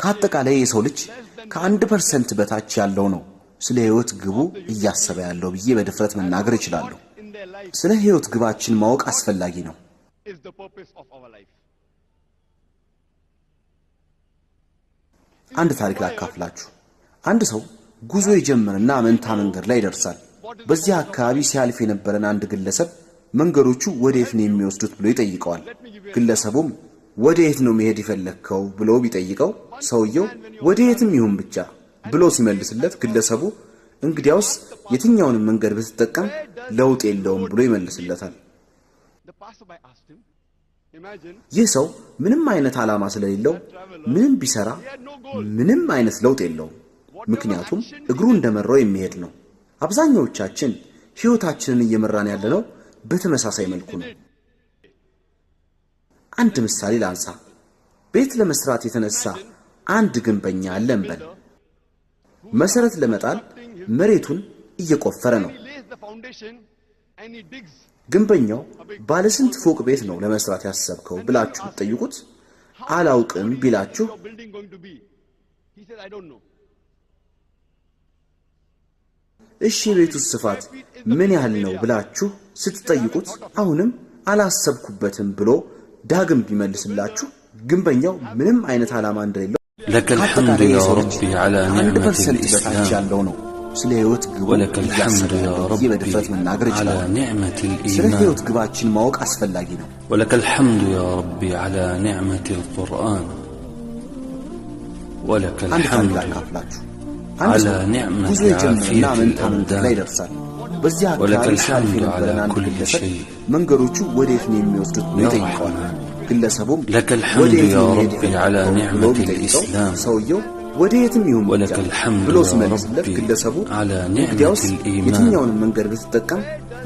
ከአጠቃላይ የሰው ልጅ ከ1% በታች ያለው ነው ስለ ህይወት ግቡ እያሰበ ያለው ብዬ በድፍረት መናገር እችላለሁ። ስለ ህይወት ግባችን ማወቅ አስፈላጊ ነው። አንድ ታሪክ ላካፍላችሁ። አንድ ሰው ጉዞ ይጀምርና መንታ መንገድ ላይ ይደርሳል። በዚህ አካባቢ ሲያልፍ የነበረን አንድ ግለሰብ መንገዶቹ ወዴት ነው የሚወስዱት ብሎ ይጠይቀዋል። ግለሰቡም ወዴት ነው መሄድ ይፈልከው ብሎ ቢጠይቀው ሰውየው ወዴትም ይሁን ብቻ ብሎ ሲመልስለት ግለሰቡ እንግዲያውስ የትኛውንም መንገድ ብትጠቀም ለውጥ የለውም ብሎ ይመልስለታል። ይህ ሰው ምንም አይነት ዓላማ ስለሌለው ምንም ቢሰራ ምንም አይነት ለውጥ የለውም። ምክንያቱም እግሩ እንደመራው የሚሄድ ነው። አብዛኛዎቻችን ህይወታችንን እየመራን ያለነው በተመሳሳይ መልኩ ነው። አንድ ምሳሌ ላንሳ። ቤት ለመስራት የተነሳ አንድ ግንበኛ አለ እንበል። መሰረት ለመጣል መሬቱን እየቆፈረ ነው። ግንበኛው ባለ ስንት ፎቅ ቤት ነው ለመስራት ያሰብከው ብላችሁ ብትጠይቁት አላውቅም ቢላችሁ እሺ ቤቱ ስፋት ምን ያህል ነው ብላችሁ ስትጠይቁት አሁንም አላሰብኩበትም ብሎ ዳግም ቢመልስላችሁ ግንበኛው ምንም አይነት ዓላማ እንደሌለው لك الحمد يا ربي على نعمة الإسلام ولك الحمد يا ربي على نعمة الإيمان ولك الحمد يا ربي على نعمة القرآن ولك الحمد على نعمة عافية الأبدان ولك الحمد على كل شيء يا رحمن لك الحمد يا ربي على نعمة الإسلام ولك الحمد يا ربي على نعمة الإيمان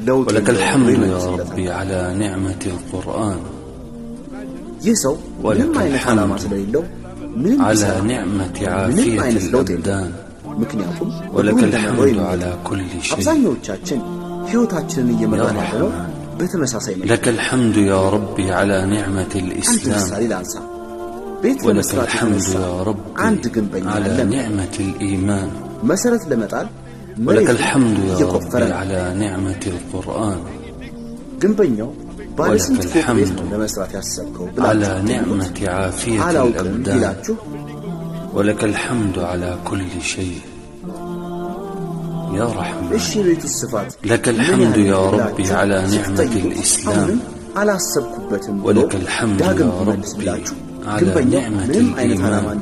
ولك الحمد يا ربي على نعمة القرآن ولك الحمد على نعمة عافية الأبدان ولك الحمد على كل شيء يا رحمن لك الحمد يا ربي على نعمة الإسلام ولك الحمد يا ربي على نعمة الإيمان ولك الحمد يا ربي على نعمة القرآن ولك الحمد على نعمة عافية الأبدان ولك الحمد على كل شيء يا رحمن لك الحمد يا ربي على نعمة الإسلام ولك الحمد يا ربي على نعمة الإيمان